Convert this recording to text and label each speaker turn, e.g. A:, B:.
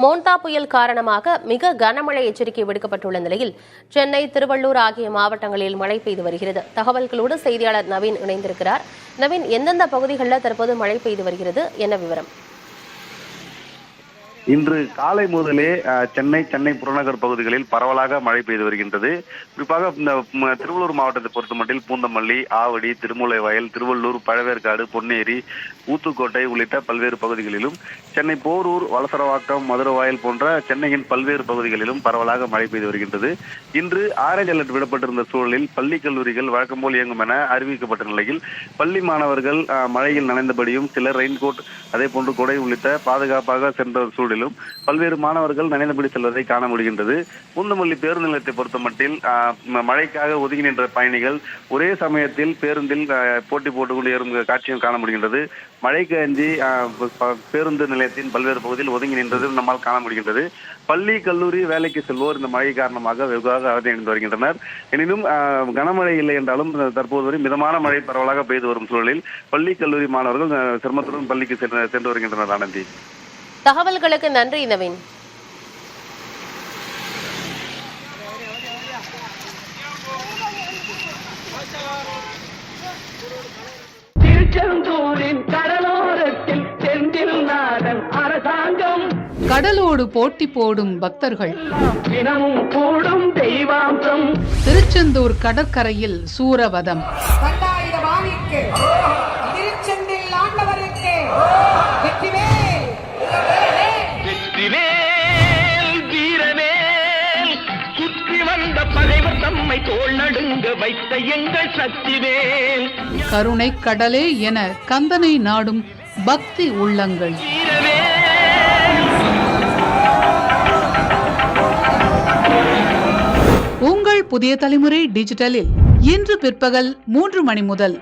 A: Montha புயல் காரணமாக மிக கனமழை எச்சரிக்கை விடுக்கப்பட்டுள்ள நிலையில் சென்னை, திருவள்ளூர் ஆகிய மாவட்டங்களில் மழை பெய்து வருகிறது. தகவல்களோடு செய்தியாளர் நவீன் இணைந்திருக்கிறார். நவீன், எந்தெந்த பகுதிகளில் தற்போது மழை பெய்து வருகிறது, என்ன விவரம்?
B: இன்று காலை முதலே சென்னை புறநகர் பகுதிகளில் பரவலாக மழை பெய்து வருகின்றது. குறிப்பாக திருவள்ளூர் மாவட்டத்தை பொறுத்தமட்டில் பூந்தமல்லி, ஆவடி, திருமுல்லைவாயல், திருவள்ளூர், பழவேற்காடு, பொன்னேரி, ஊத்துக்கோட்டை உள்ளிட்ட பல்வேறு பகுதிகளிலும், சென்னை போரூர், வலசரவாக்கம், மதுரவாயல் போன்ற சென்னையின் பல்வேறு பகுதிகளிலும் பரவலாக மழை பெய்து வருகின்றது. இன்று ஆரஞ்சு அலர்ட் விடப்பட்டிருந்த சூழலில் பள்ளி கல்லூரிகள் வழக்கம் போல் இயங்கும் என அறிவிக்கப்பட்ட நிலையில் பள்ளி மாணவர்கள் மழையில் நனைந்தபடியும், சிலர் ரெயின்கோட் அதே போன்று கொடை உள்ளிட்ட பாதுகாப்பாக சென்ற சூழலில் பல்வேறு மாணவர்கள் நனைந்தபடி செல்வதை காண முடிகின்றது. பூந்தமல்லி பேருந்து நிலையத்தை பொறுத்தமட்டில் மழைக்காக ஒதுங்கி நின்ற பயணிகள் ஒரே சமயத்தில் பேருந்தில் போட்டி போட்டுக்கொண்டு ஏறும் காட்சியும் காண முடிகின்றது. மழைக்கு அஞ்சி பேருந்து நிலையத்தின் பல்வேறு பகுதியில் ஒதுங்கி நின்றது நம்மால் காண முடிகின்றது. பள்ளி, கல்லூரி, வேலைக்கு செல்வோர் இந்த மழை காரணமாக வெகுவாக அவதியடைந்து வருகின்றனர். எனினும் கனமழை இல்லை என்றாலும் தற்போது வரை மிதமான மழை பரவலாக பெய்து வரும் சூழலில் பள்ளி, கல்லூரி மாணவர்கள் சிரமத்துடன் பள்ளிக்கு சென்று வருகின்றனர். ஆனந்தி,
A: தகவல்களுக்கு நன்றி நவீன்.
C: திருச்செந்தூரின் கடலோரத்தில் செந்தில் நாதன் அரசாங்கம்,
D: கடலோடு போட்டி போடும் பக்தர்கள்,
C: தினமும் கூடும் தெய்வாம்சம்,
D: திருச்செந்தூர் கடற்கரையில் சூரவதம்,
E: திருச்செந்தில் ஆண்டவருக்கு வெற்றிவேல்,
C: வீரவேல், சுற்றி வந்த பகைவர் தம்மை தோள் நடுங்க வைத்த எங்கள் சக்திவேல்,
D: கருணை கடலே என கந்தனை நாடும் பக்தி உள்ளங்கள். உங்கள் புதிய தலைமுறை டிஜிட்டலில் இன்று பிற்பகல் 3 மணி முதல்.